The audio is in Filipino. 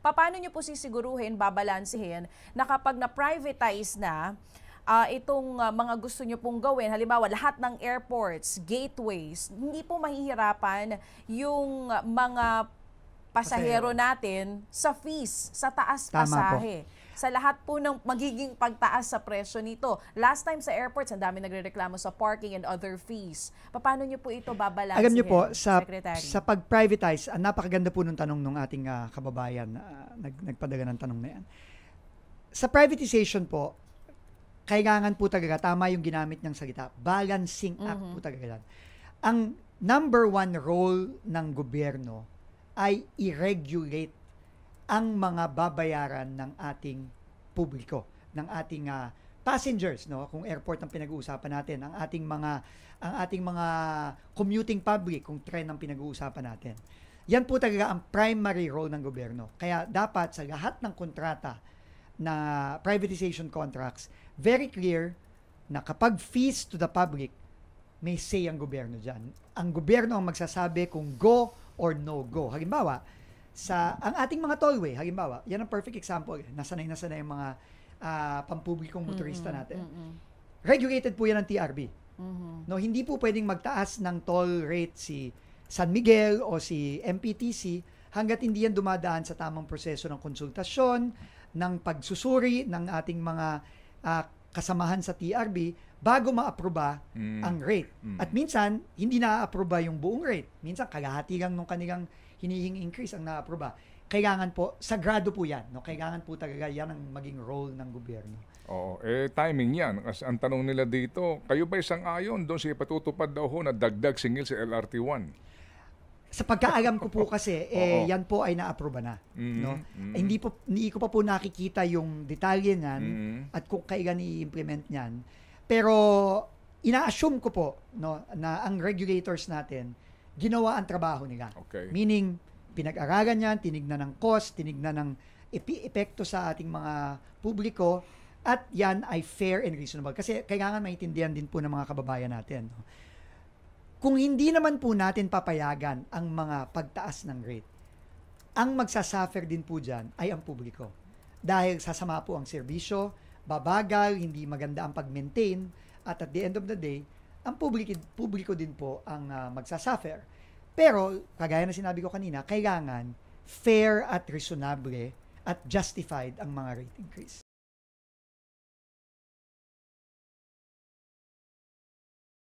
paano nyo po sisiguruhin, babalansehin na kapag na-privatize na, itong mga gusto nyo pong gawin, halimbawa lahat ng airports, gateways, hindi po mahihirapan yung mga pasahero natin sa fees, sa taas pasahe. Sa lahat po ng magiging pagtaas sa presyo nito. Last time sa airports, ang dami nagrereklamo sa parking and other fees. Paano nyo po ito babalansehin, alam nyo po, Secretary? sa pag-privatize, napakaganda po ng tanong ng ating kababayan, nagpadaga ng tanong na yan. Sa privatization po, kailangan po talaga, tama yung ginamit niyang salita, balancing act po talaga yan. Ang number one role ng gobyerno ay i-regulate ang mga babayaran ng ating publiko, ng ating passengers, no? Kung airport ang pinag-uusapan natin, ang ating mga commuting public, kung tren ang pinag-uusapan natin. Yan po talaga ang primary role ng gobyerno. Kaya dapat sa lahat ng kontrata na privatization contracts, very clear na kapag fees to the public, may say ang gobyerno dyan. Ang gobyerno ang magsasabi kung go or no go. Halimbawa, ang ating mga tollway, halimbawa, yan ang perfect example. Nasanay yung mga pampublikong motorista natin. Regulated po yan ng TRB. No, hindi po pwedeng magtaas ng toll rate si San Miguel o si MPTC hanggat hindi yan dumadaan sa tamang proseso ng konsultasyon, ng pagsusuri ng ating mga kasamahan sa TRB bago ma-aproba ang rate. At minsan, hindi na-aproba yung buong rate. Minsan, kalahati lang nung kanilang hinihing increase ang na-aproba. Kailangan po, sagrado po yan. No? Kailangan po talaga yan ang maging role ng gobyerno. Oo, timing yan. Kasi ang tanong nila dito, kayo ba isang ayon doon sa ipatutupad daw ho na dagdag singil sa LRT1? Sa pagkaalam ko po kasi, yan po ay na-aproba na. No? Hindi ko pa po nakikita yung detalye niyan at kung kailan i-implement niyan. Pero ina-assume ko po, no, na ang regulators natin ginawa ang trabaho nila. Okay. Meaning, pinag-aralan yan, tinignan ng cost, tinignan ng epekto sa ating mga publiko, at yan ay fair and reasonable. Kasi kailangan maintindihan din po ng mga kababayan natin. No? Kung hindi naman po natin papayagan ang mga pagtaas ng rate, ang magsasuffer din po dyan ay ang publiko. Dahil sasama po ang serbisyo, babagal, hindi maganda ang pag-maintain, at at the end of the day, ang publiko din po ang magsasuffer. Pero, kagaya na sinabi ko kanina, kailangan fair at reasonable at justified ang mga rate increase.